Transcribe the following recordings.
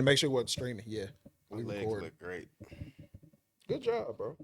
Make sure it wasn't streaming. Yeah, My we legs recording. look great. Good job, bro.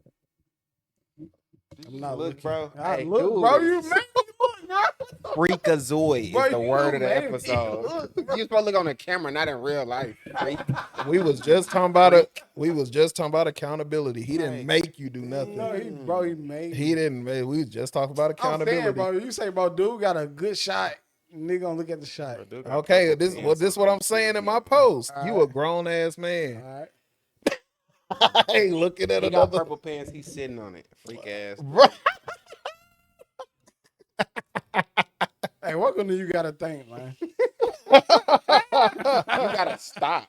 I'm not Look, looking. bro. I Hey, look, dude, bro. You made me look, bro. Freakazoid Bro, is the you word of the made me episode. look, You supposed to look on the camera, not in real life. Freak. We was just talking about it. We was just talking about accountability. He didn't Like, make you do nothing. No, he made me. He didn't. We was just talking about I'm accountability. saying, bro. You say, bro, dude got a good shot. Nigga gonna look at the shot. Bro, dude got Okay, purple this pants what on. I'm saying in my post. All You a right. grown ass All man. right. I ain't looking at He got another. purple pants. He's sitting on it. Freak ass. Right. Hey, welcome to You Gotta Think, man. You gotta stop.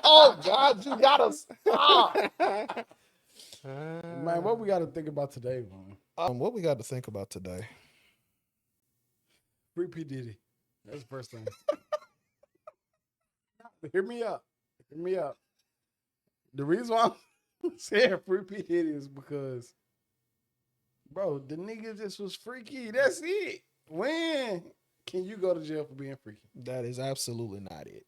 Oh God, you gotta stop. Man, what we gotta think about today, man? What we got to think about today? Free P. Diddy. That's the first thing. Hear me up. Hear me up. The reason why I'm saying Free P. Diddy is because, bro, the nigga just was freaky. That's it. When can you go to jail for being freaky? That is absolutely not it.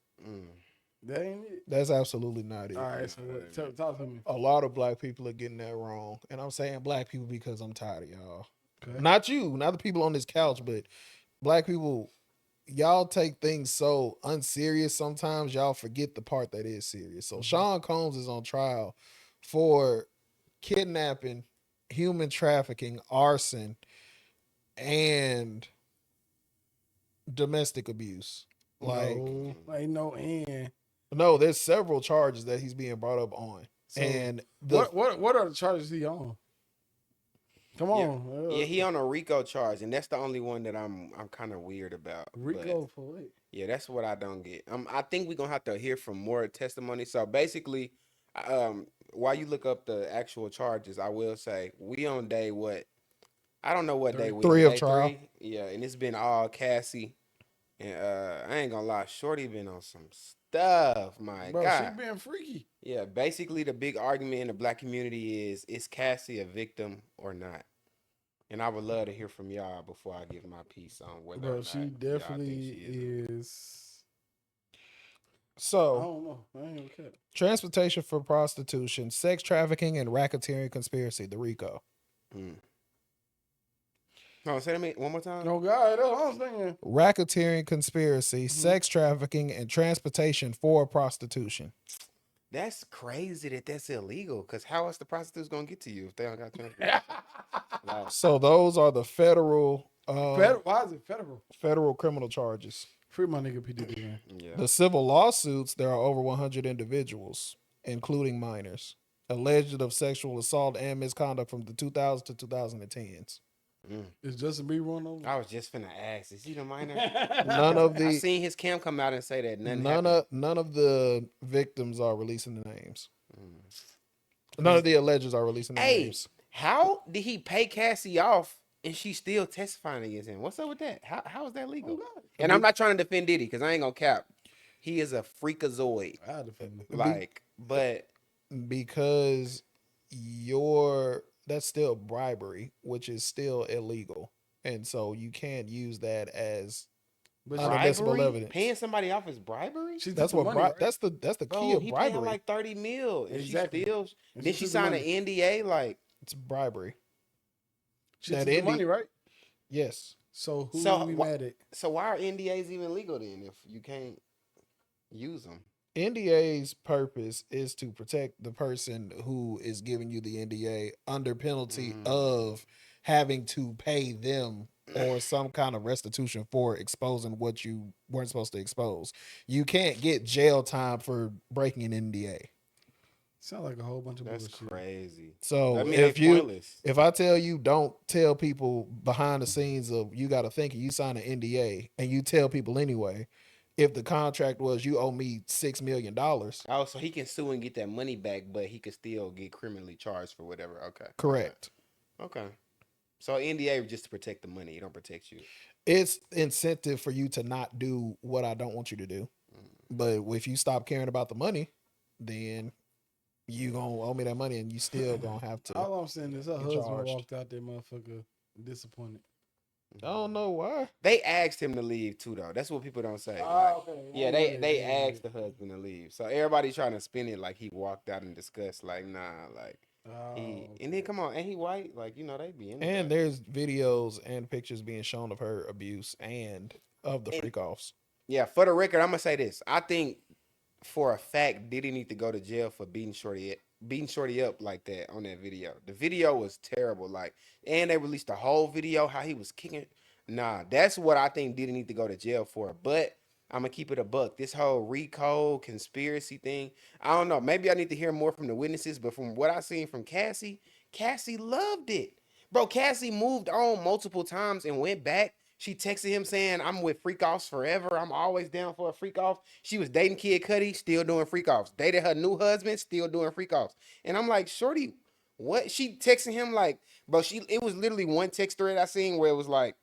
That ain't it. That's absolutely not it. All right, so talk to me. A lot of black people are getting that wrong, and I'm saying black people because I'm tired of y'all. Okay. Not you, not the people on this couch, but black people. Y'all take things so unserious sometimes. Y'all forget the part that is serious. So Sean Combs is on trial for kidnapping, human trafficking, arson, and domestic abuse. Like, No, ain't no end. no, there's several charges that he's being brought up on. So and what are the charges he on? Come on. Yeah, he on a RICO charge, and that's the only one that I'm kind of weird about. Rico for it. Yeah, that's what I don't get. I think we're gonna have to hear from more testimony. So basically, while you look up the actual charges, I will say we on day what? I don't know what day we Three of day trial. 3. Yeah, and it's been all Cassie, and I ain't gonna lie, Shorty been on some stuff. My Bro, God, she been freaky. yeah. Basically, the big argument in the black community is Cassie a victim or not? And I would love to hear from y'all before I give my piece on whether or Bro, not she y'all think definitely she is. is. I So, don't know. I ain't okay. transportation for prostitution, sex trafficking, and racketeering conspiracy, the RICO. No, say that one more time. No, God, that's what I'm saying. Racketeering conspiracy, sex trafficking, and transportation for prostitution. That's crazy that that's illegal. Cause how else the prostitutes gonna get to you if they don't got transportation? Like, So those are the federal Why is it federal? federal criminal charges. Free my nigga P. Diddy, man. yeah. The civil lawsuits, there are over 100 individuals, including minors, alleged of sexual assault and misconduct from the 2000s to 2010s. Is Justin Bieber one of them? I was just finna ask, is he the minor? None of I the seen his cam come out and say that none of the victims are releasing the names. None of the allegeds are releasing the Hey, names. how did he pay Cassie off and she's still testifying against him? What's up with that? How is that legal? And I'm not trying to defend Diddy because I ain't gonna cap. He is a freakazoid. I defend him. Like, but Because that's still bribery, which is still illegal. And so you can't use that as But unadmissible bribery? evidence. Paying somebody off is bribery? she That's took the what money, right? that's the key Bro, of he paying bribery. like 30 mil. And Exactly. she still And then she she took the signed an money. NDA. Like, It's bribery. She that took the Indy- money, right? Yes. So who So we wha- mad at? so why are NDAs even legal then if you can't use them? NDA's purpose is to protect the person who is giving you the NDA under penalty of having to pay them or some kind of restitution for exposing what you weren't supposed to expose. You can't get jail time for breaking an NDA. Sound like a whole bunch of That's bullshit. crazy. So I mean, it's pointless. if I tell you don't tell people behind the scenes of you got to think you sign an NDA and you tell people anyway, if the contract was you owe me $6 million, Oh, so he can sue and get that money back, but he could still get criminally charged for whatever. Okay. correct. Okay. So NDA is just to protect the money. It don't protect you. It's incentive for you to not do what I don't want you to do. But if you stop caring about the money, then you gonna owe me that money and you still gonna have to. All I'm saying is her get husband charged. walked out there, motherfucker, disappointed. I don't know why. They asked him to leave too, though. That's what people don't say. Like, Okay. yeah, they asked the husband to leave. So everybody trying to spin it like he walked out in disgust. Like, nah, like he. Okay. And then come on, and he white. Like, they be into And that. there's videos and pictures being shown of her abuse and of the And freak offs. yeah, for the record, I'm gonna say this. I think for a fact, Diddy need to go to jail for beating Shorty up like that on that video. The video was terrible. Like, and they released the whole video how he was kicking. Nah, that's what I think Diddy need to go to jail for. But I'm gonna keep it a buck. This whole Rico conspiracy thing, I don't know. Maybe I need to hear more from the witnesses. But from what I seen from Cassie, Cassie loved it. Bro, Cassie moved on multiple times and went back. She texted him saying, I'm with freak offs forever. I'm always down for a freak off. She was dating Kid Cudi, still doing freak offs. Dated her new husband, still doing freak offs. And I'm like, Shorty, what? She texting him like, bro, it was literally one text thread I seen where it was like,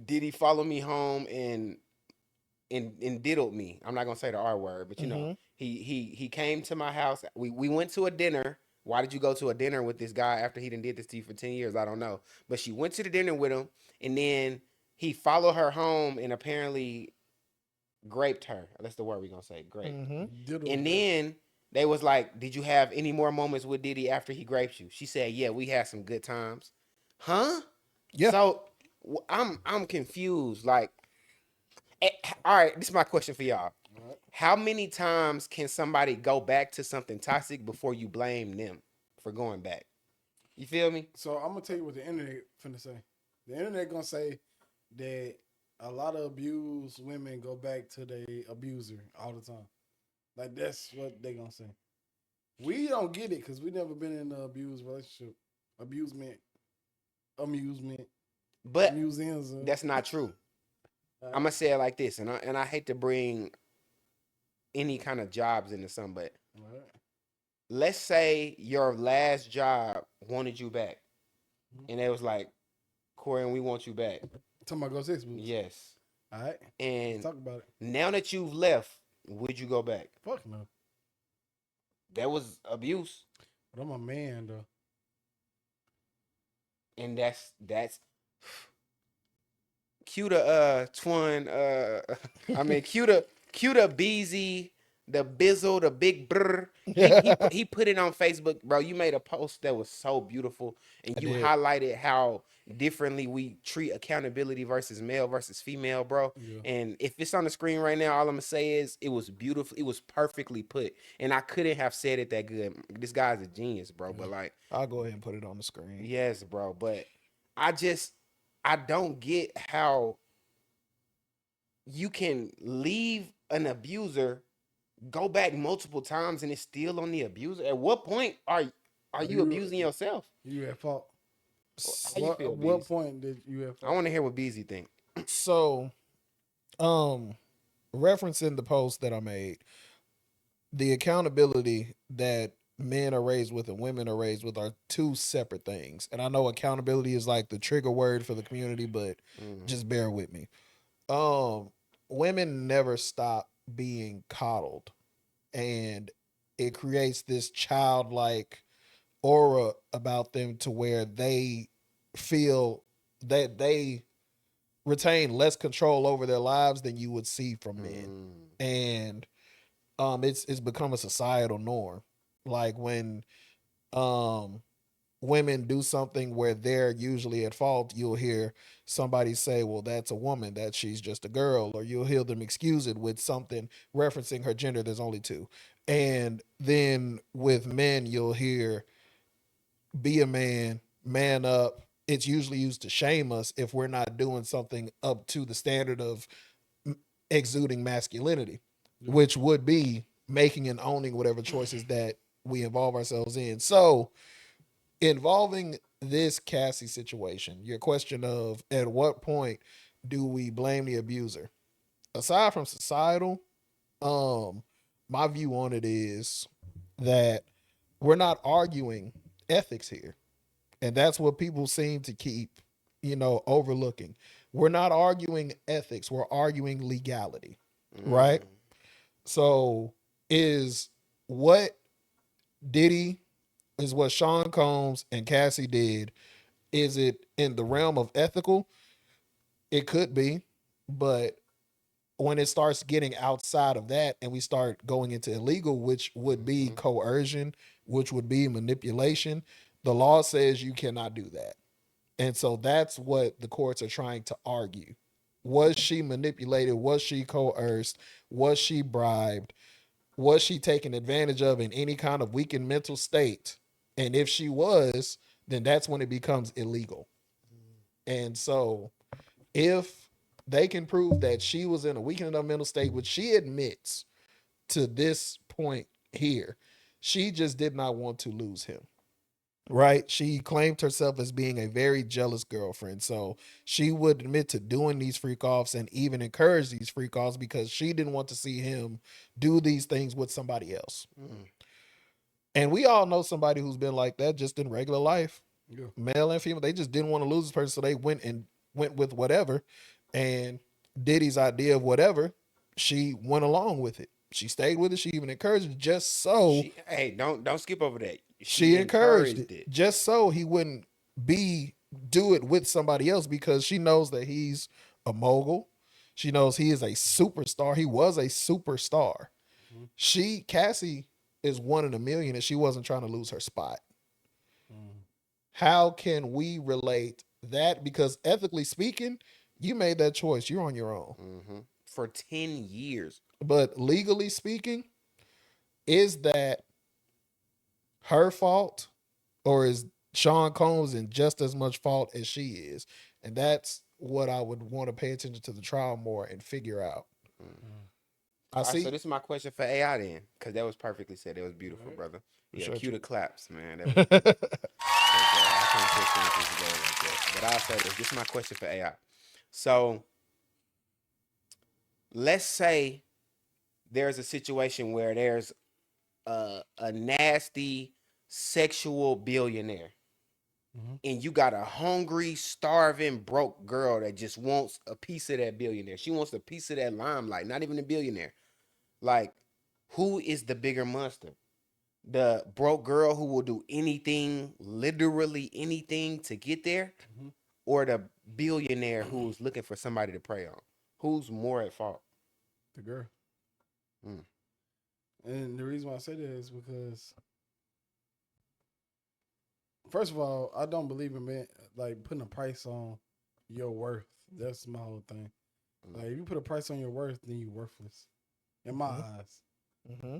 did he follow me home and diddled me? I'm not gonna say the R word, but Mm-hmm. he came to my house. We went to a dinner. Why did you go to a dinner with this guy after he done did this to you for 10 years? I don't know. But she went to the dinner with him, and then he followed her home and apparently graped her. That's the word we're gonna say, grape. Mm-hmm. And then they was like, did you have any more moments with Diddy after he graped you? She said, yeah, we had some good times. Huh? Yeah. So I'm confused. Like, eh, all right, this is my question for y'all. Right. How many times can somebody go back to something toxic before you blame them for going back? You feel me? So I'm gonna tell you what the internet finna say. The internet gonna say that a lot of abused women go back to their abuser all the time. Like that's what they gonna say. We don't get it because we never been in an abused relationship, abusement, amusement, But museums. that's not true. I'm gonna say it like this, and I hate to bring any kind of jobs into some, but Right. let's say your last job wanted you back, and they was like, Corey, we want you back. Talking about go six boots. Yes. All right. Let's And talk about it. now that you've left, would you go back? Fuck no. That was abuse, But I'm a man though. and that's cue the twin I mean cue the BZ, the Bizzle, the big brr. He put it on Facebook, bro. You made a post that was so beautiful, and I you did. highlighted how differently we treat accountability versus male versus female, bro. Yeah. And if it's on the screen right now, all I'm gonna say is it was beautiful. It was perfectly put, and I couldn't have said it that good. This guy's a genius, bro. But like, I'll go ahead and put it on the screen. yes, bro. But I just I don't get how you can leave an abuser, go back multiple times, and it's still on the abuser. At what point are you abusing yourself? You at fault. How you feel, What Bees? point did you at I fault? want to hear what Beezy think. So, referencing the post that I made, the accountability that men are raised with and women are raised with are two separate things. And I know accountability is like the trigger word for the community, but Mhm. just bear with me. Um, Women never stop being coddled, and it creates this childlike aura about them to where they feel that they retain less control over their lives than you would see from men. Mm. And it's become a societal norm. Like when um women do something where they're usually at fault, you'll hear somebody say, well, that's a woman, that she's just a girl, or you'll hear them excuse it with something referencing her gender. There's only two. And then with men, you'll hear, be a man, man up. It's usually used to shame us if we're not doing something up to the standard of exuding masculinity, Yeah. which would be making and owning whatever choices that we involve ourselves in. So, involving this Cassie situation, your question of at what point do we blame the abuser? Aside from societal, um, my view on it is that we're not arguing ethics here. And that's what people seem to keep, overlooking. We're not arguing ethics, we're arguing legality, right? Mm. So is what Diddy is what Sean Combs and Cassie did Is it in the realm of ethical? It could be, but when it starts getting outside of that and we start going into illegal, which would be Mm-hmm. coercion, which would be manipulation, the law says you cannot do that. And so that's what the courts are trying to argue. Was she manipulated? Was she coerced? Was she bribed? Was she taken advantage of in any kind of weakened mental state? And if she was, then that's when it becomes illegal. And so if they can prove that she was in a weakened enough mental state, which she admits to this point here, she just did not want to lose him. Right? She claimed herself as being a very jealous girlfriend. So she would admit to doing these freak offs and even encourage these freak offs because she didn't want to see him do these things with somebody else. Mm. And we all know somebody who's been like that just in regular life, Yeah. male and female. They just didn't want to lose this person, so they went with whatever. And Diddy's idea of whatever, she went along with it. She stayed with it. She even encouraged it just so Hey, don't skip over that. she She encouraged encouraged it it. just so he wouldn't be do it with somebody else because she knows that he's a mogul. She knows he is a superstar. He was a superstar. Mhm. Cassie is one in a million and she wasn't trying to lose her spot. Mhm. How can we relate that? Because ethically speaking, you made that choice. You're on your own. Mm-hmm. For 10 years. But legally speaking, is that her fault or is Sean Combs in just as much fault as she is? And that's what I would want to pay attention to the trial more and figure out. Mm. Mhm. I All right, so see. this is my question for AI then, because that was perfectly said. It was beautiful, Right. brother. Yeah, Appreciate cue you. the claps, man. That was good. I can't put sentences together like that. But I'll say this. This is my question for AI. So let's say there's a situation where there's a nasty sexual billionaire, Mhm. and you got a hungry, starving, broke girl that just wants a piece of that billionaire. She wants a piece of that limelight, not even a billionaire. Like, who is the bigger monster? The broke girl who will do anything, literally anything to get there, Mhm. or the billionaire who's looking for somebody to prey on? Who's more at fault? The girl. Mm. And the reason why I say that is because, first of all, I don't believe in like putting a price on your worth. That's my whole thing. Mm. Like if you put a price on your worth, then you're worthless, in my Mhm. eyes. Mm-hmm.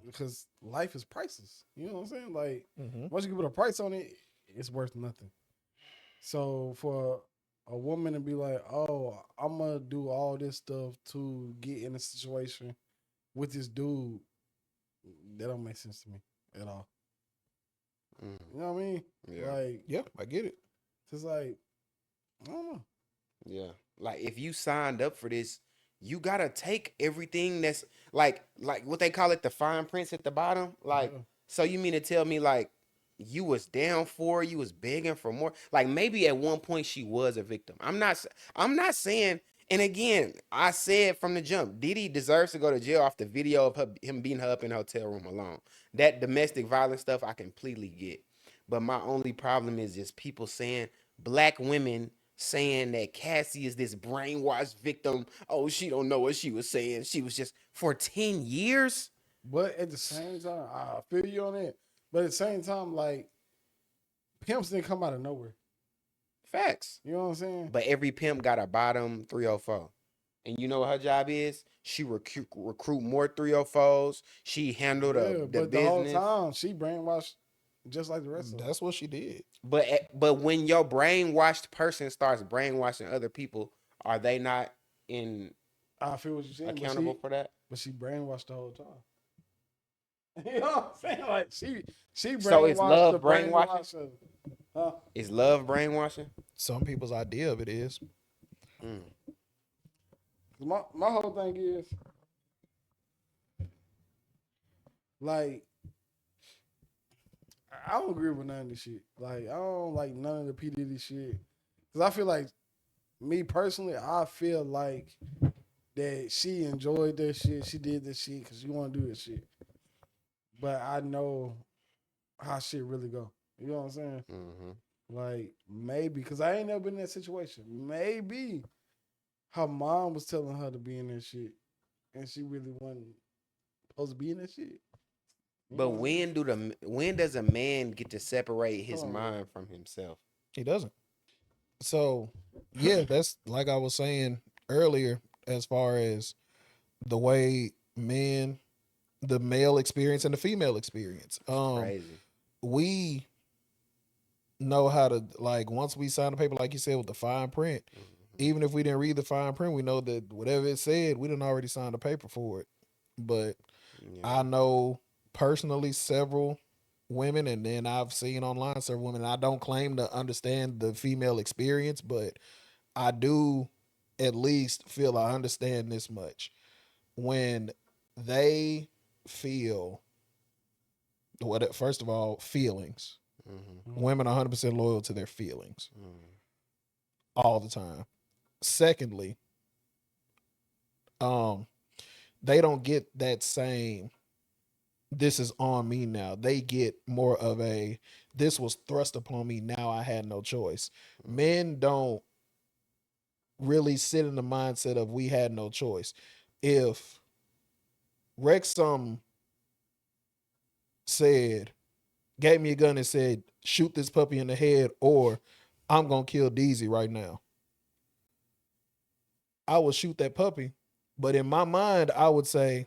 Because life is priceless. You know what I'm saying? Like Mm-hmm. once you can put a price on it, it's worth nothing. So for a woman to be like, "Oh, I'm gonna do all this stuff to get in a situation with this dude," that don't make sense to me at all. Mm. You know what I mean? Yeah. Like Yeah, I get it. it's like I don't know. Yeah. Like, if you signed up for this, you gotta take everything that's like what they call it, the fine prints at the bottom. Like, Yeah. so you mean to tell me, like, you was down for it, you was begging for more? Like, maybe at one point she was a victim. I'm not saying, and again, I said from the jump, Diddy deserves to go to jail off the video of him beating her up in the hotel room alone. That domestic violence stuff I completely get. But my only problem is just people saying, black women saying that Cassie is this brainwashed victim. Oh, she don't know what she was saying. She was just for 10 years. But at the same time, I feel you on it. But at the same time, like pimps didn't come out of nowhere. Facts. You know what I'm saying? But every pimp got a bottom 304. And you know what her job is? She recruit more 304s. She handle Yeah, the but the whole business. time she brainwashed just like the rest of them. That's what she did. But when your brainwashed person starts brainwashing other people, are they not in I feel what you're saying, accountable for that? but she brainwashed the whole time. You know what I'm saying? Like she So is brainwashed love the brainwashing? brainwasher. Huh? Is love brainwashing? Some people's idea of it is. Mm. My whole thing is like I don't agree with none of this shit. Like I don't like none of the P Diddy shit because I feel like me personally, I feel like that she enjoyed that shit. She did this shit because she want to do this shit. But I know how shit really go. You know what I'm saying? Mm-hmm. Like, maybe, because I ain't never been in that situation. Maybe her mom was telling her to be in that shit, and she really wasn't supposed to be in that shit. You But know what I'm saying? when does a man get to separate his Hold on, bro. mind from himself? He doesn't. So yeah, that's like I was saying earlier, as far as the way men, the male experience and the female experience. It's crazy. We know how to, like, once we sign the paper, like you said, with the fine print, Mhm. even if we didn't read the fine print, we know that whatever it said, we didn't already sign the paper for it. But Yeah. I know personally several women, and then I've seen online several women. I don't claim to understand the female experience, but I do at least feel I understand this much. When they feel what, first of all, feelings. Hmm. Mhm. Women are 100% loyal to their feelings Hmm. all the time. Secondly, um, they don't get that same this is on me now. They get more of a this was thrust upon me. Now I had no choice. Men don't really sit in the mindset of we had no choice. If Rexum said, gave me a gun and said, shoot this puppy in the head or I'm gonna kill Deezy right now, I would shoot that puppy. But in my mind, I would say,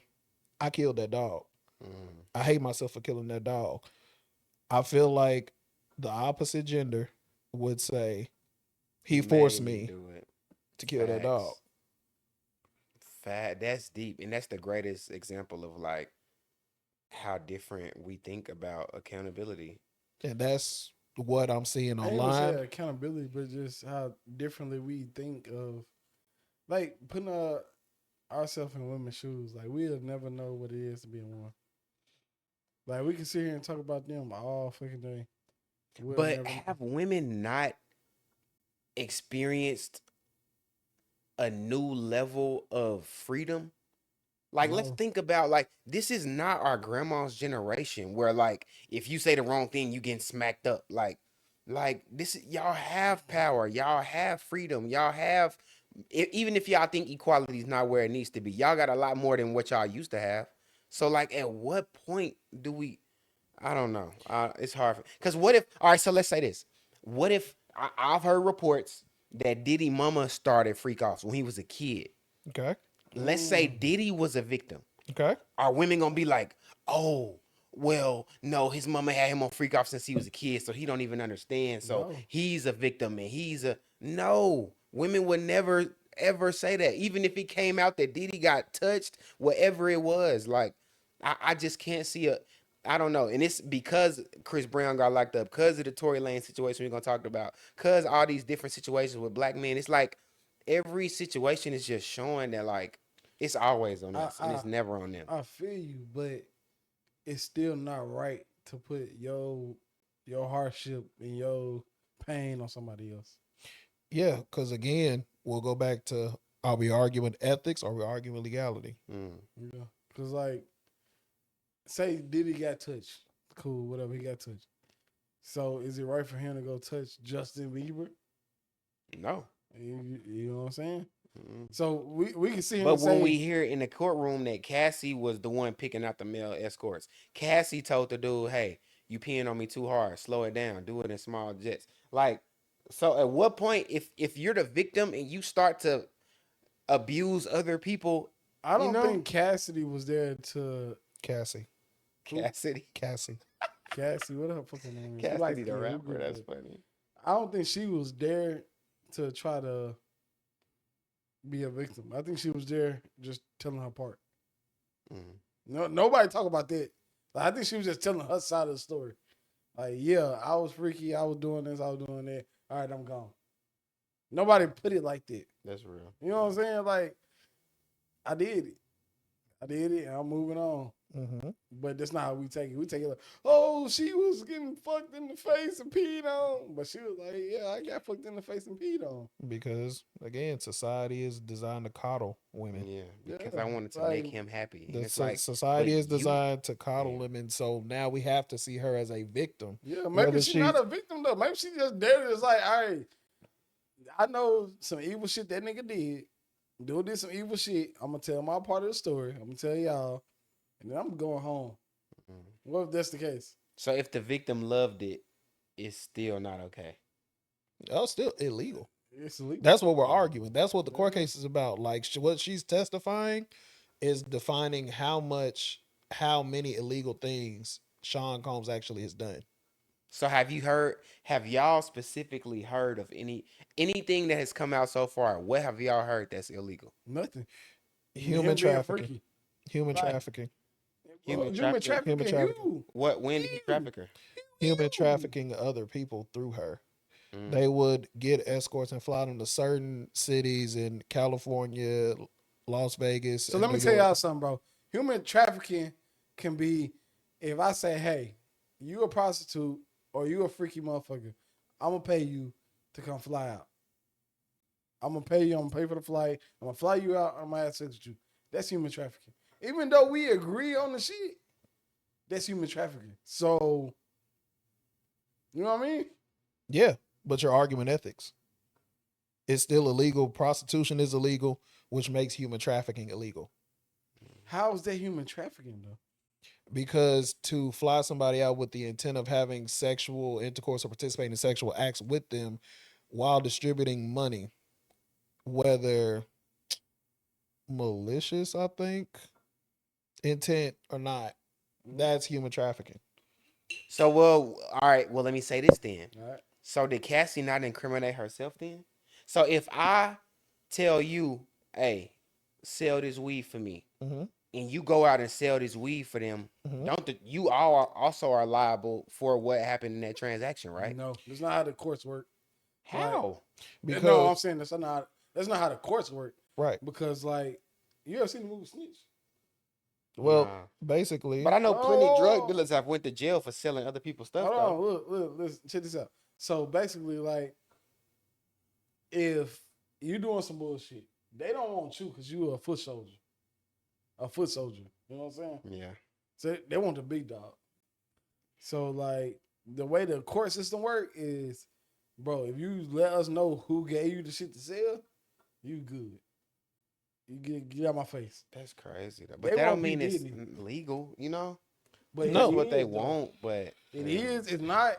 I killed that dog. Hmm. I hate myself for killing that dog. I feel like the opposite gender would say, He he forced made me me do it. to kill that dog. Facts. Fact. That's deep, and that's the greatest example of like how different we think about accountability. And that's what I'm seeing I ain't gonna say online. accountability, but just how differently we think of, like, putting ourselves in women's shoes. Like, we'll never know what it is to be a woman. Like, we can sit here and talk about them all fucking day. We'll But never know. have women not experienced a new level of freedom? Like, let's No. think about like this is not our grandma's generation where like if you say the wrong thing, you getting smacked up. Like this, y'all have power, y'all have freedom, y'all have even if y'all think equality is not where it needs to be, y'all got a lot more than what y'all used to have. So like, at what point do we? I don't know. It's hard because what if? All right, so let's say this. What if I've heard reports that Diddy mama started freak offs when he was a kid. Okay. Let's say Mm, Diddy was a victim. Okay. Are women gonna be like, oh, well, no, his mama had him on freak off since he was a kid, so he don't even understand. So no. he's a victim and he's a no. Women would never ever say that. Even if it came out that Diddy got touched, whatever it was, like I just can't see a I don't know. And it's because Chris Brown got locked up, because of the Tory Lane situation we're gonna talk about, because all these different situations with black men. It's like every situation is just showing that like it's always on I, us and I it's never on them. I feel you, but it's still not right to put your hardship and your pain on somebody else. Yeah, because again, we'll go back to, are we arguing ethics or are we arguing legality? Mm. Yeah. Cause, like, say Diddy got touched. Cool, whatever, he got touched. So is it right for him to go touch Justin Bieber? No. You know what I'm saying? Mm. So we can sit here But and when we say, hear in the courtroom that Cassie was the one picking out the male escorts, Cassie told the dude, "Hey, you peeing on me too hard. Slow it down. Do it in small jets." Like, so at what point, if you're the victim and you start to abuse other people, I you don't know, think Cassidy was there to Cassie. who Cassidy, Cassie. Cassie, what her fucking name is? She likes Cassidy to the get rapper. hookah, That's but funny. I don't think she was there to try to be a victim. I think she was there just telling her part. Mm. No, nobody talk about that. Like, I think she was just telling her side of the story. Like, yeah, I was freaky. I was doing this. I was doing that. All right, I'm gone. Nobody put it like that. That's real. You know what I'm saying? Like, I did it. I did it, and I'm moving on. But that's not how we take it. We take it like, oh, she was getting fucked in the face and peed on. But she was like, yeah, I got fucked in the face and peed on. Because again, society is designed to coddle women. Yeah, because Yeah, I wanted to like make him happy, and The it's like, society but is you, designed to coddle yeah. women, so now we have to see her as a victim. yeah, maybe Whether she's she's not a victim though. Maybe she just there. It's like, all right, I know some evil shit that nigga did. Dude did some evil shit. I'm gonna tell my part of the story. I'm gonna tell y'all, and then I'm going home. Mhm. What if that's the case? So if the victim loved it, it's still not okay. oh, still illegal. It's illegal. That's what we're Yeah. arguing. That's what the court Yeah. case is about. Like what she's testifying is defining how many illegal things Sean Combs actually has done. So have y'all specifically heard of anything that has come out so far? What have y'all heard that's illegal? Nothing. Human Him being trafficking. freaky. Human Like, trafficking. Human human trafficking? Human trafficking. trafficking. You. When did he You. traffic her? Human You. trafficking other people through her. Mm. They would get escorts and fly them to certain cities in California, Las Vegas, So and let New me tell York. y'all something, bro. Human trafficking can be if I say, hey, you a prostitute or you a freaky motherfucker, I'm gonna pay you to come fly out. I'm gonna pay you, I'm gonna pay for the flight, I'm gonna fly you out, I'm gonna have sex with you. That's human trafficking. Even though we agree on the shit, that's human trafficking. So, you know what I mean? Yeah, but you're arguing ethics. It's still illegal. Prostitution is illegal, which makes human trafficking illegal. How is that human trafficking though? Because to fly somebody out with the intent of having sexual intercourse or participating in sexual acts with them while distributing money, whether malicious, I think, intent or not, that's human trafficking. So all right. Well, let me say this then. All right. So did Cassie not incriminate herself then? So if I tell you, hey, sell this weed for me, Mm-hmm. and you go out and sell this weed for them, Mm-hmm. you all also are liable for what happened in that transaction, right? No, that's not how the courts work. Like, How? no, I'm Because saying that's not how the courts work. right. Because like, you ever seen the movie Snitch? Well, Nah. basically, But I know plenty drug Oh, dealers have went to jail for selling other people's stuff hold though. on, look, listen, check this out. So basically, like, if you doing some bullshit, they don't want you because you a foot soldier, a foot soldier. You know what I'm saying? Yeah. So they want the big dog. So like, the way the court system work is, bro, if you let us know who gave you the shit to sell, you good. You get out my face. That's crazy though. They But that don't want P mean it's Diddy, legal, you know? but If it that's no, what they is though. want, but It is. It's not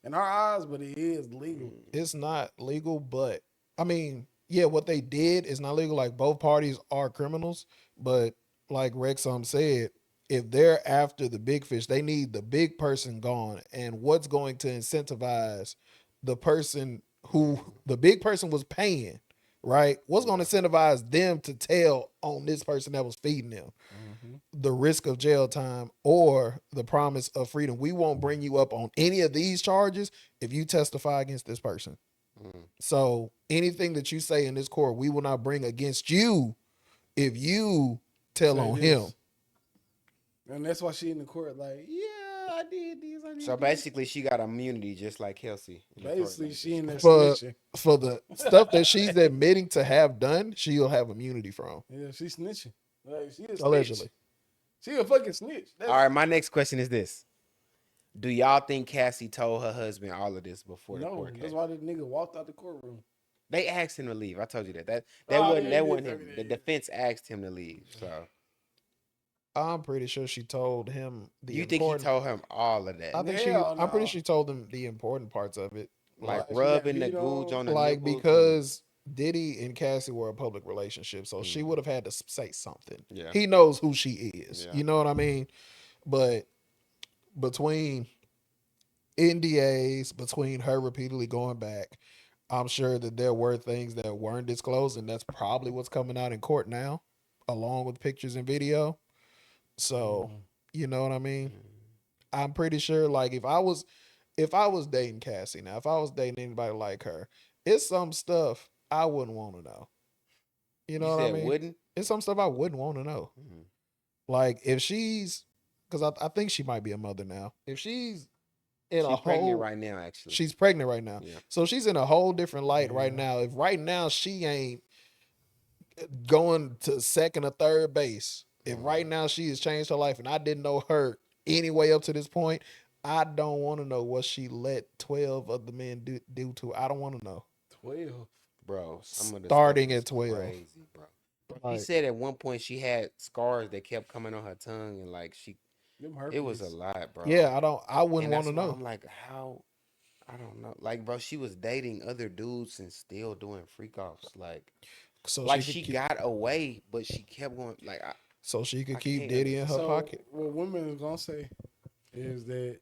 in our eyes, but it is legal. it's not legal, but I mean, yeah, what they did is not legal. Like both parties are criminals, but like Rexum said, if they're after the big fish, they need the big person gone. And what's going to incentivize the person who the big person was paying, right? What's going to yeah. incentivize them to tell on this person that was feeding them? Mm-hmm. The risk of jail time or the promise of freedom. We won't bring you up on any of these charges if you testify against this person. Mm. So anything that you say in this court, we will not bring against you if you tell Say on him. this, and that's why she in the court. Like, yeah, I did this. I did So this. basically she got immunity just like Kelsey in the court. Basically, she in there For snitching. for the stuff that she's admitting to have done, she'll have immunity from. Yeah, she snitching. Like, she a snitch. Allegedly. She a fucking snitch. All right, my next question is this. Do y'all think Cassie told her husband all of this before the No, court case? that's why this nigga walked out the courtroom. They asked him to leave. I told you that. That Oh, wasn't yeah, that he wasn't did tell him. me The that. defense asked him to leave. So I'm pretty sure she told him the you think he important. told him all of I that? think Hell I'm pretty no. sure she told him the important parts of it. Like Like She got rubbing the beat googe on. on the like nipples and because Diddy and Cassie were a public relationship, so she would have had to say something. yeah. He knows who she is. Yeah. You know what I mean? But between NDAs, between her repeatedly going back, I'm sure that there were things that weren't disclosed, and that's probably what's coming out in court now, along with pictures and video. So, Mm. you know what I mean? Mm. I'm pretty sure like if I was dating Cassie now, if I was dating anybody like her, it's some stuff I wouldn't want to know. You You know what I said mean? wouldn't? It's some stuff I wouldn't want to know. Mm. Like if she's because I think she might be a mother now. If she's in a She's pregnant whole, right now, actually. she's pregnant right now. Yeah. So she's in a whole different light right Yeah. now. If right now she ain't going to second or third base, if right now she has changed her life and I didn't know her anyway up to this point, I don't want to know what she let 12 of the men do to her. I don't want to know. 12. Bro, some of the stuff Starting is at 12. crazy, bro. He Like, said at one point she had scars that kept coming on her tongue, and like Them it was a herpes. lot, bro. yeah, I And wouldn't want that's to why know. I'm like, how? I don't know. Like, bro, she was dating other dudes and still doing freak offs. So Like she could she keep, got away, but she kept going. Like, so she I could keep can't Diddy in her understand. So pocket. what women is gonna say is that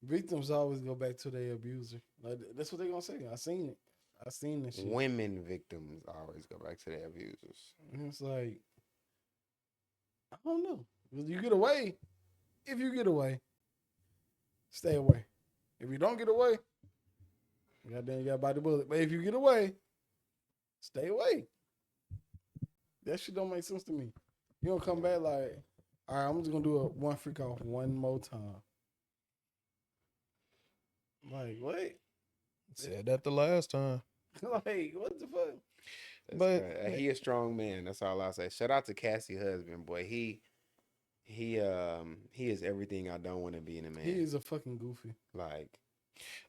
victims always go back to their abuser. Like that's what they're gonna say. I seen it. I seen this shit. Women victims always go back to their abusers. And it's like I don't know. You get away. If you get away, stay away. If you don't get away, goddamn, you got to bite the bullet. But if you get away, stay away. That shit don't make sense to me. You don't come back like, all right, I'm just gonna do a one freak off one more time. Like what? Said that the last time. Like what the fuck? But He a strong man. That's all I say. Shout out to Cassie husband, boy. He is everything I don't want to be in a man. He is a fucking goofy. Like,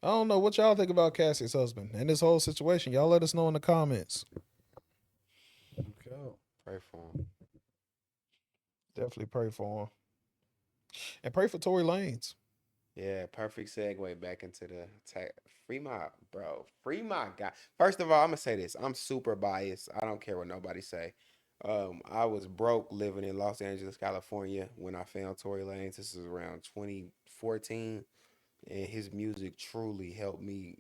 I don't know what y'all think about Cassie's husband and this whole situation. Y'all let us know in the comments. Okay. pray for him. Definitely pray for him. And pray for Tory Lanez. Yeah, perfect segue back into the free my bro, free my guy. First of all, I'm gonna say this. I'm super biased. I don't care what nobody say. I was broke living in Los Angeles, California when I found Tory Lanez. This is around 2014, and his music truly helped me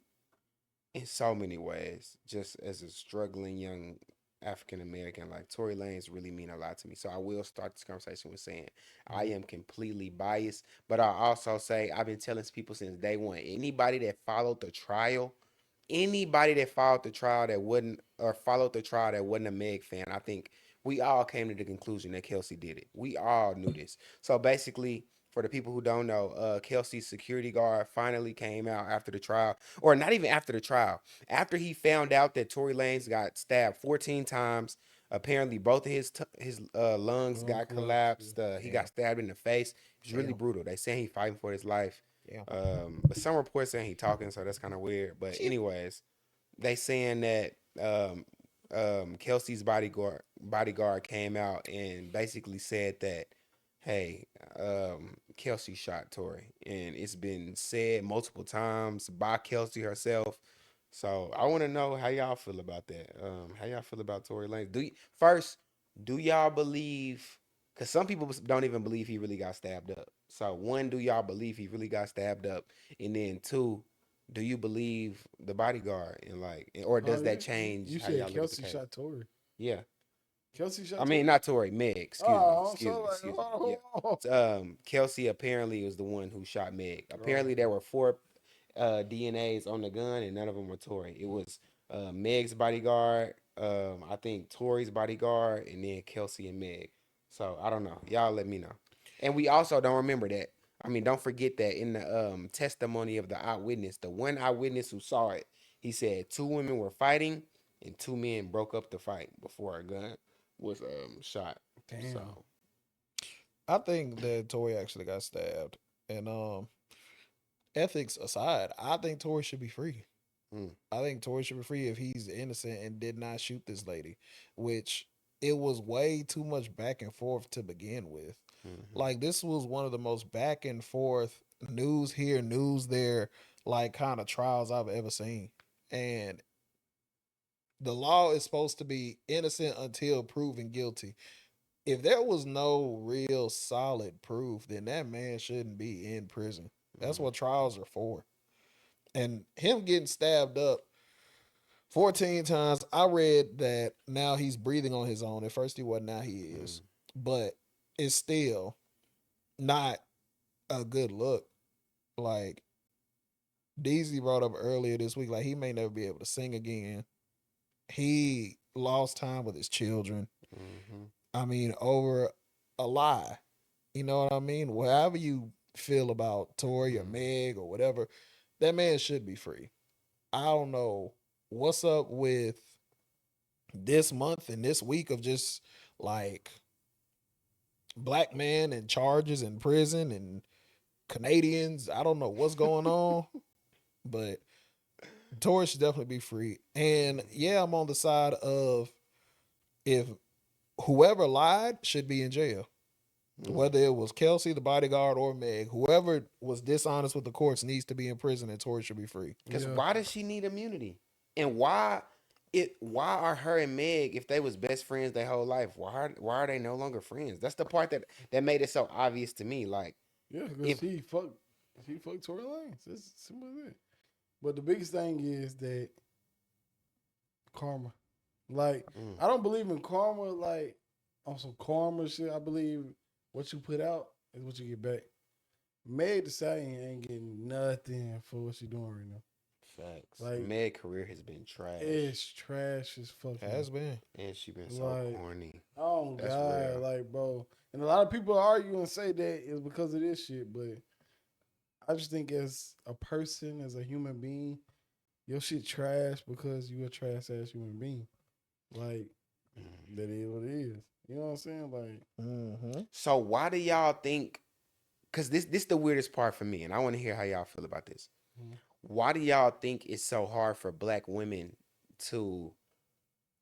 in so many ways. Just as a struggling young African American, like Tory Lanez really mean a lot to me. So I will start this conversation with saying I am completely biased, but I also say I've been telling people since day one. Anybody that followed the trial that wouldn't or followed the trial that wasn't a Meg fan, I think we all came to the conclusion that Kelsey did it. We all knew this. So basically, for the people who don't know, Kelsey's security guard finally came out after the trial, or not even after the trial, after he found out that Tory Lanez got stabbed 14 times. Apparently, both of his lungs Lung got collapse. collapsed. He Damn. got stabbed in the face. It's really Damn. brutal. They say he fighting for his life. Yeah. But some reports saying he talking, so that's kind of weird. But anyways, they saying that Kelsey's bodyguard came out and basically said that, hey, Kelsey shot Tory, and it's been said multiple times by Kelsey herself. So I want to know how y'all feel about that. How y'all feel about Tory Lanez? Do y'all believe? Because some people don't even believe he really got stabbed up. So one, do y'all believe he really got stabbed up? And then two, do you believe the bodyguard and like, or Oh, does that change you how said y'all look at the Kelsey case? shot Tory. Yeah, Kelsey shot I Tory. mean not Tory, Meg. Oh, I'm Excuse so me, like, excuse me. Yeah, oh. Kelsey apparently was the one who shot Meg. Apparently Oh. there were four DNAs on the gun, and none of them were Tory. It was Meg's bodyguard, I think Tory's bodyguard, and then Kelsey and Meg. So I don't know. Y'all let me know. And we also don't remember that. I mean, don't forget that in the testimony of the eyewitness, the one eyewitness who saw it, he said two women were fighting and two men broke up the fight before a gun was shot. Damn. So I think that Tory actually got stabbed. And ethics aside, I think Tory should be free. mm, I think Tory should be free if he's innocent and did not shoot this lady, which it was way too much back and forth to begin with. mhm, Like this was one of the most back and forth news here, news there, like kind of trials I've ever seen. And the law is supposed to be innocent until proven guilty. If there was no real solid proof, then that man shouldn't be in prison. That's mhm, what trials are for. And him getting stabbed up 14 times, I read that now he's breathing on his own. At first he wasn't, now he is. mm, But it's still not a good look. Like Deezy brought up earlier this week, like he may never be able to sing again. He lost time with his children. mhm. I mean, over a lie. You know what I mean? However you feel about Tory or Meg or whatever, that man should be free. I don't know what's up with this month and this week of just like black men and charges in prison and Canadians. I don't know what's going on, but Tory should definitely be free. And yeah, I'm on the side of if whoever lied should be in jail. Whether it was Kelsey, the bodyguard, or Meg, whoever was dishonest with the courts needs to be in prison and Tory should be free. Because Yeah. why does she need immunity? And why are her and Meg, if they was best friends their whole life, why are they no longer friends? That's the part that made it so obvious to me. Like, Yeah, because if he fucked Tory Lanez. That's simple as that. But the biggest thing is that karma. Like, I don't believe in karma, like, on some karma shit. I believe what you put out is what you get back. Meg Thee Stallion ain't getting nothing for what she doing right now. facts, Like, Meg's career has been trash. It's trash as fuck. Has been. And she been so Like, corny. Oh That's God, real. like bro. And a lot of people argue and say that it's because of this shit, but I just think as a person, as a human being, your shit trash because you a trash ass human being. Like, that is what it is. You know what I'm saying? Like, So why do y'all think? Because this the weirdest part for me, and I want to hear how y'all feel about this. Why do y'all think it's so hard for black women to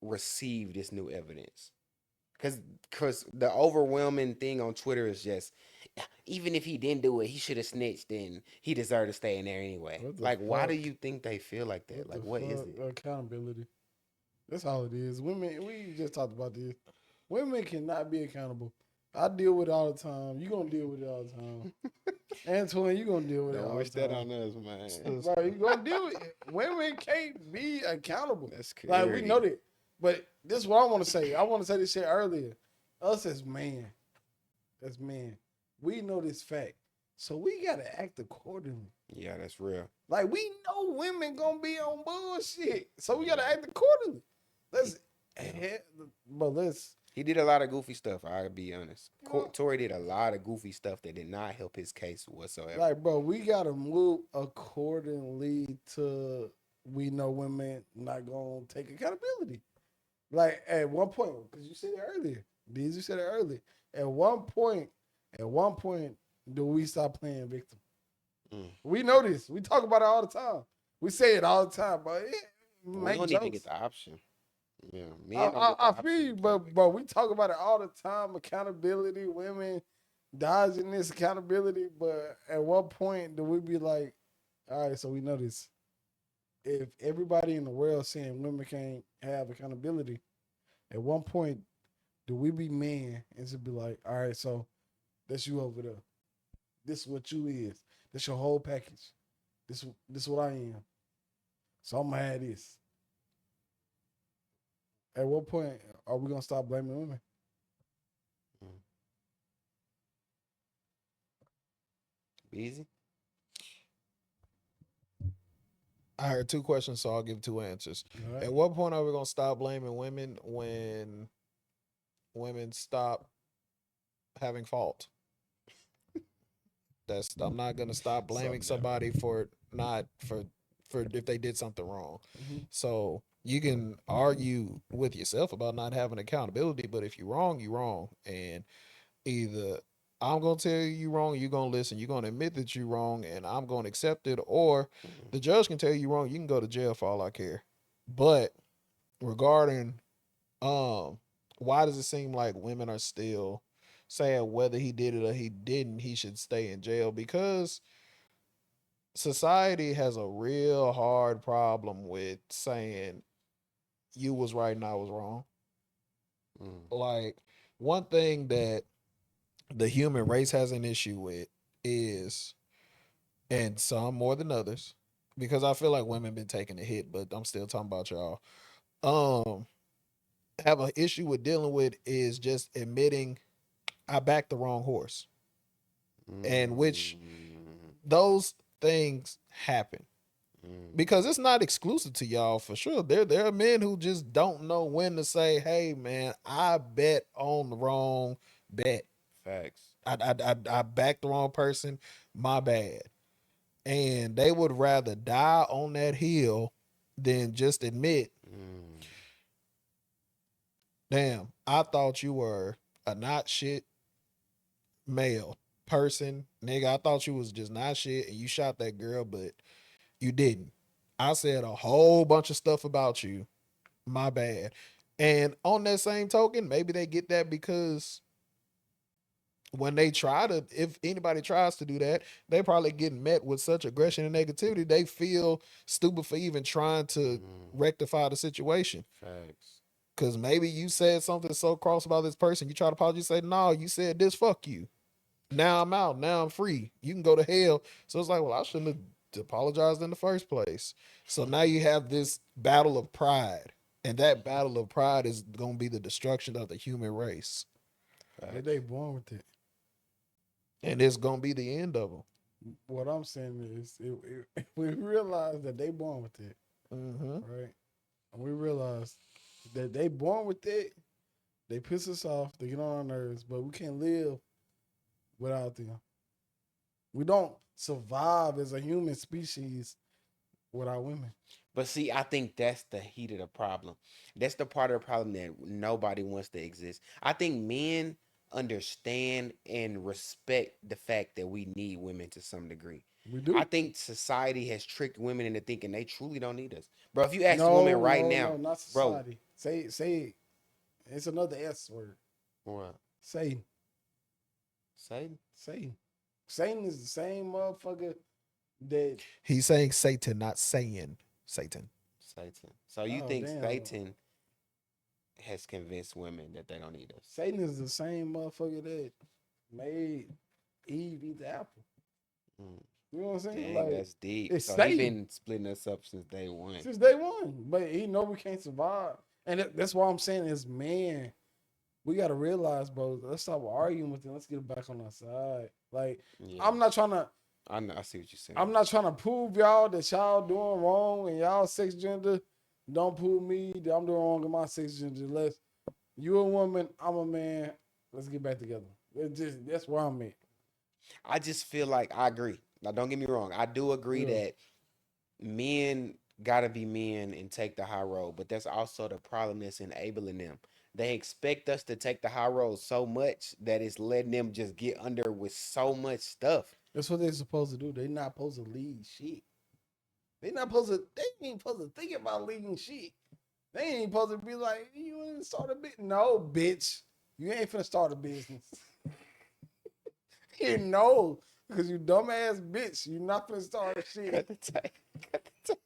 receive this new evidence? Because the overwhelming thing on Twitter is just, even if he didn't do it, he should have snitched and he deserved to stay in there anyway. What the Like, why do fuck? you think they feel like that? Like, what is it? Accountability. That's all it is. Women, we just talked about this. Women cannot be accountable. I deal with it all the time. You gonna deal with it all the time. Antoine, you gonna deal with it all Don't wish the that time. on us, man. Bro, you gonna deal with it. Women can't be accountable. That's Like, we crazy. know that. But this is what I want to say. I want to say this shit earlier. Us as men, we know this fact. So we gotta act accordingly. Yeah, that's real. Like, we know women gonna be on bullshit. So we gotta act accordingly. Let's He did a lot of goofy stuff. I'll be honest. Well- Tory did a lot of goofy stuff that did not help his case whatsoever. like, bro, we gotta move accordingly to we know women not gonna take accountability. Like at one point, because you said it earlier, Deezy said it earlier. At one point, do we stop playing victim? We know this. We talk about it all the time. We say it all the time, but we make don't jokes. even get the option. Yeah, men don't I get the option feel you, to but play bro, we talk about it all the time. Accountability, women dodging this accountability, but at what point do we be like, all right, so we know this. If everybody in the world saying women can't have accountability, at one point do we be men and just be like, all right, so that's you over there. This is what you is. This your whole package. This what I am. So I'm gonna have this. At what point are we gonna stop blaming women? Easy. I heard two questions, so I'll give two answers. All right. At what point are we gonna stop blaming women when women stop having fault? I'm not gonna stop blaming somebody for not for if they did something wrong. So you can argue with yourself about not having accountability, but if you're wrong, you're wrong. And either I'm gonna tell you wrong, you're gonna listen, you're gonna admit that you're wrong, and I'm gonna accept it, or the judge can tell you wrong, you can go to jail for all I care. But regarding why does it seem like women are still saying whether he did it or he didn't, he should stay in jail? Because society has a real hard problem with saying you was right and I was wrong. Like, one thing that the human race has an issue with is, and some more than others, because I feel like women been taking a hit, but I'm still talking about y'all. Have an issue with dealing with is just admitting I backed the wrong horse, and which those things happen because it's not exclusive to y'all for sure. There are men who just don't know when to say, "Hey, man, I bet on the wrong bet." Facts. I backed the wrong person. My bad. And they would rather die on that hill than just admit, Mm. damn, I thought you were a not shit male person, nigga. I thought you was just not shit, and you shot that girl, but you didn't. I said a whole bunch of stuff about you. My bad. And on that same token, maybe they get that because when they try to, if anybody tries to do that, they probably get met with such aggression and negativity. They feel stupid for even trying to Mm. rectify the situation. Facts. Cause maybe you said something so cross about this person, you try to apologize, say, no, you said this, fuck you. Now I'm out. Now I'm free. You can go to hell. So it's like, well, I shouldn't have apologized in the first place. So now you have this battle of pride. And that battle of pride is going to be the destruction of the human race. But Facts. they born with it. And it's going to be the end of them. What I'm saying is, we realize that they born with it, Mm-hmm. right? And we realize that they born with it. They piss us off. They get on our nerves, but we can't live without them. We don't survive as a human species without women. But see, I think that's the heat of the problem. That's the part of the problem that nobody wants to exist. I think men understand and respect the fact that we need women to some degree. We I do. think society has tricked women into thinking they truly don't need us. Bro, if you ask a woman No, right no, now, no, not bro, society. Say, it's another S word. what? Say, Satan? say. Satan is the same motherfucker that. He's saying Satan, not saying Satan. Satan. So you Oh think damn. Satan has convinced women that they don't need us? Satan is the same motherfucker that made Eve eat the apple. Mm. You know what I'm saying? Dang, Like, that's deep. it's So he Satan been splitting us up since day one. since day one, but he know we can't survive, and that's why I'm saying is, man, we gotta realize, bro. Let's stop arguing with him. Let's get it back on our side. Like, Yeah, I'm not trying to. I know. I see what you're saying. I'm not trying to prove y'all that y'all doing wrong and y'all sex gender. Don't prove me that I'm doing wrong in my sex gender. Let's, you a woman, I'm a man. Let's get back together. That's where I'm at. I just feel like I agree. Now, don't get me wrong. I do agree Yeah. that men gotta be men and take the high road, but that's also the problem that's enabling them. They expect us to take the high road so much that it's letting them just get under with so much stuff. That's what they're supposed to do. They're not supposed to lead shit. They not supposed to. They ain't supposed to think about leading shit. They ain't supposed to be like, you ain't start a bit. No, bitch, you ain't finna start a business. You know, because you dumbass bitch, you not finna start a shit. Cut the tape. Cut the tape.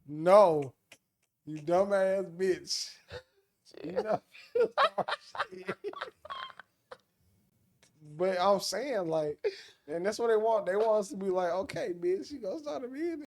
No, you dumbass bitch. You not finna start shit. But I'm saying, like, and that's what they want. They want us to be like, okay, bitch, you gonna start a business.